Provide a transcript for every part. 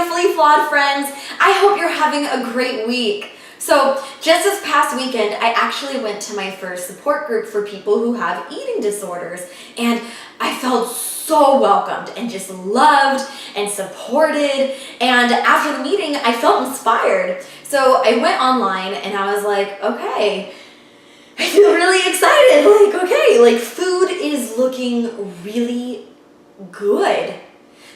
beautifully flawed friends. I hope you're having a great week. So just this past weekend, I actually went to my first support group for people who have eating disorders, and I felt so welcomed and just loved and supported. And after the meeting, I felt inspired. So I went online and I was like, okay, I feel really excited. Like, okay, like food is looking really good,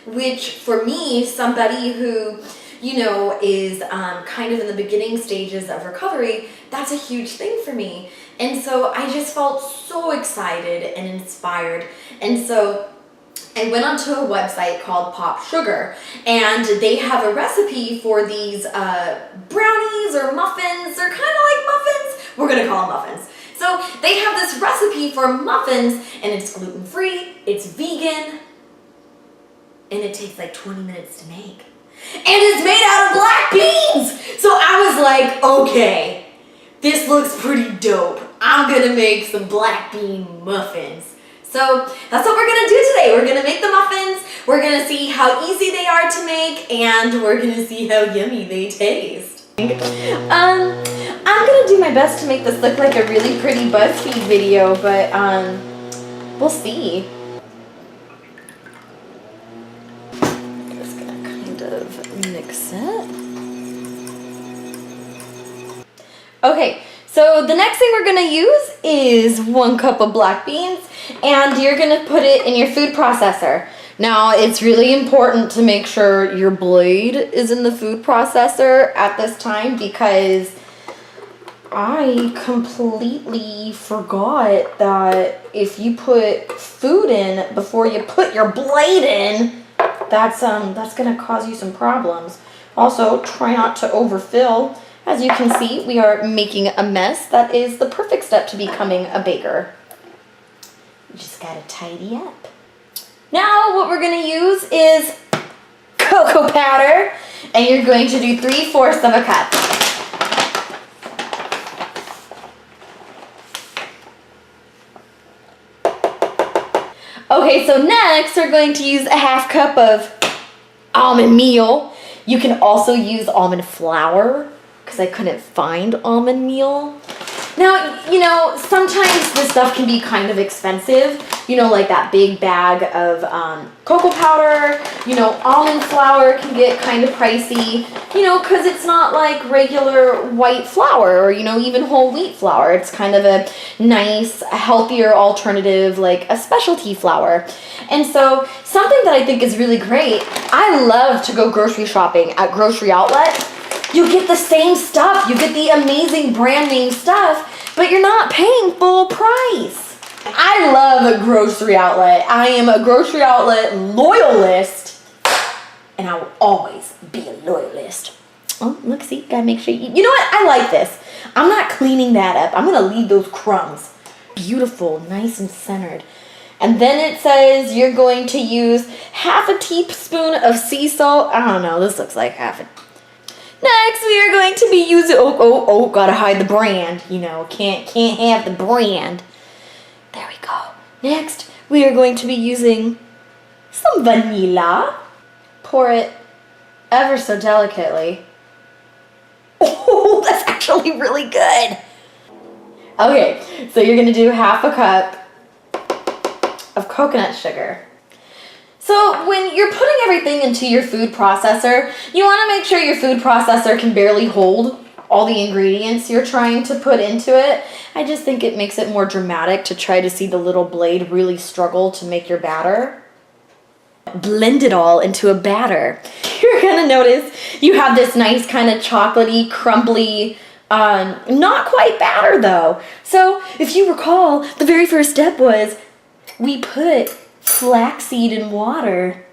which for me, somebody who, you know, is kind of in the beginning stages of recovery, that's a huge thing for me. And so I just felt so excited and inspired. And so I went onto a website called Pop Sugar, and they have a recipe for these brownies or muffins. They're kind of like muffins. We're going to call them muffins. So they have this recipe for muffins, and it's gluten-free, it's vegan, and it takes like 20 minutes to make. And it's made out of black beans! So I was like, okay, this looks pretty dope. I'm gonna make some black bean muffins. So that's what we're gonna do today. We're gonna make the muffins, we're gonna see how easy they are to make, and we're gonna see how yummy they taste. I'm gonna do my best to make this look like a really pretty BuzzFeed video, but we'll see. Just gonna kind of mix it. Okay, so the next thing we're gonna use is 1 cup of black beans, and you're gonna put it in your food processor. Now, it's really important to make sure your blade is in the food processor at this time, because I completely forgot that if you put food in before you put your blade in, that's gonna cause you some problems. Also, try not to overfill. As you can see, we are making a mess. That is the perfect step to becoming a baker. You just gotta tidy up. Now what we're gonna use is cocoa powder, and you're going to do 3/4 of a cup. Okay, so next we're going to use a 1/2 cup of almond meal. You can also use almond flour, because I couldn't find almond meal. Now, you know, sometimes this stuff can be kind of expensive. You know, like that big bag of cocoa powder. You know, almond flour can get kind of pricey, you know, because it's not like regular white flour or, you know, even whole wheat flour. It's kind of a nice, healthier alternative, like a specialty flour. And so something that I think is really great, I love to go grocery shopping at Grocery Outlet. You get the same stuff, you get the amazing brand name stuff, but you're not paying full price. I love a Grocery Outlet. I am a Grocery Outlet loyalist, and I will always be a loyalist. Oh, look, see, gotta make sure you know what? I like this. I'm not cleaning that up. I'm gonna leave those crumbs. Beautiful, nice and centered. And then it says you're going to use 1/2 teaspoon of sea salt. I don't know, this looks like 1/2. Next, we are going to be using, gotta hide the brand. You know, can't have the brand. There we go. Next, we are going to be using some vanilla. Pour it ever so delicately. Oh, that's actually really good. Okay, so you're gonna do 1/2 cup of coconut sugar. So when you're putting everything into your food processor, you want to make sure your food processor can barely hold all the ingredients you're trying to put into it. I just think it makes it more dramatic to try to see the little blade really struggle to make your batter. Blend it all into a batter. You're gonna notice you have this nice kind of chocolatey, crumbly, not quite batter though. So if you recall, the very first step was we put flaxseed and water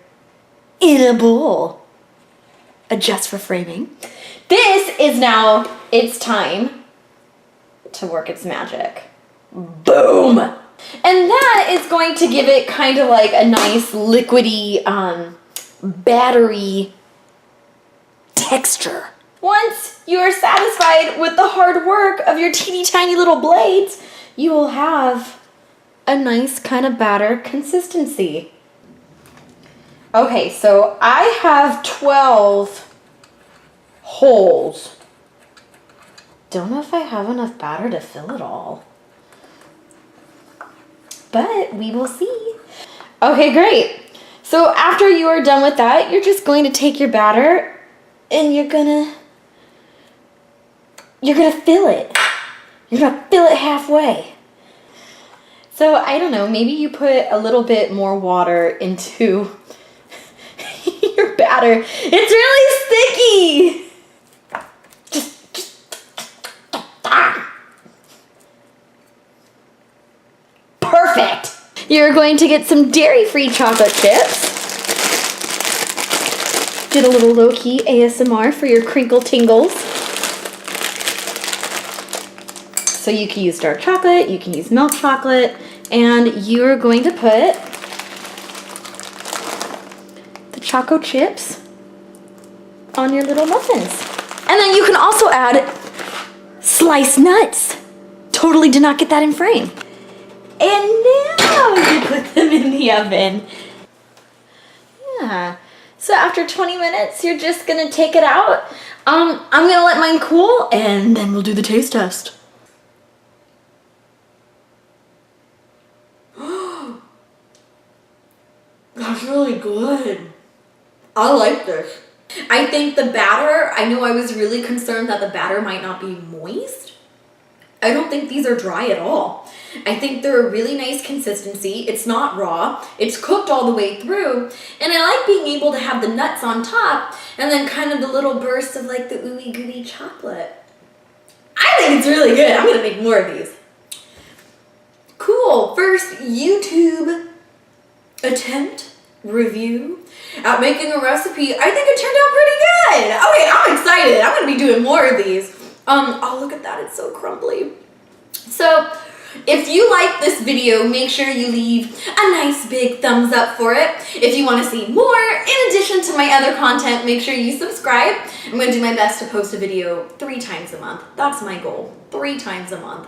in a bowl. Adjust for framing. This is now its time to work its magic. Boom! And that is going to give it kind of like a nice liquidy, battery texture. Once you are satisfied with the hard work of your teeny tiny little blades, you will have a nice kind of batter consistency. Okay, so I have 12 holes. Don't know if I have enough batter to fill it all, but we will see. Okay, great. So after you are done with that, you're just going to take your batter and you're gonna fill it. You're gonna fill it halfway. So I don't know, maybe you put a little bit more water into your batter. It's really sticky. Perfect. You're going to get some dairy-free chocolate chips. Did a little low-key ASMR for your crinkle tingles. So you can use dark chocolate, you can use milk chocolate, and you're going to put the choco chips on your little muffins. And then you can also add sliced nuts. Totally did not get that in frame. And now you put them in the oven. Yeah. So after 20 minutes, you're just gonna take it out. I'm gonna let mine cool and then we'll do the taste test. That's really good. I like this. I think the batter, I know I was really concerned that the batter might not be moist. I don't think these are dry at all. I think they're a really nice consistency. It's not raw. It's cooked all the way through. And I like being able to have the nuts on top and then kind of the little burst of like the ooey gooey chocolate. I think it's really good. I'm gonna make more of these. Cool. First YouTube attempt review at making a recipe. I think it turned out pretty good. Okay, I'm excited. I'm gonna be doing more of these. Oh, look at that, it's so crumbly. So, if you like this video, make sure you leave a nice big thumbs up for it. If you want to see more, in addition to my other content, make sure you subscribe. I'm going to do my best to post a video 3 times a month. That's my goal, 3 times a month.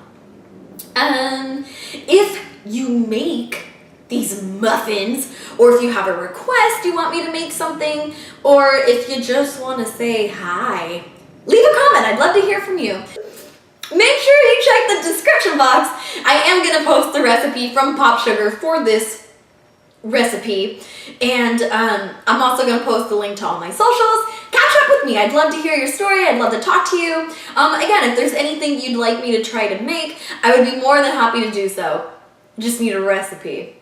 If you make these muffins, or if you have a request you want me to make something, or if you just want to say hi, leave a comment. I'd love to hear from you. Make sure you check the description box. I am going to post the recipe from Pop Sugar for this recipe. And I'm also going to post the link to all my socials. Catch up with me. I'd love to hear your story. I'd love to talk to you. Again, if there's anything you'd like me to try to make, I would be more than happy to do so. Just need a recipe.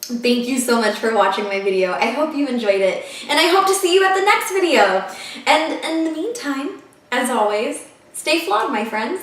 Thank you so much for watching my video. I hope you enjoyed it. And I hope to see you at the next video. And in the meantime, as always, stay flawed, my friends.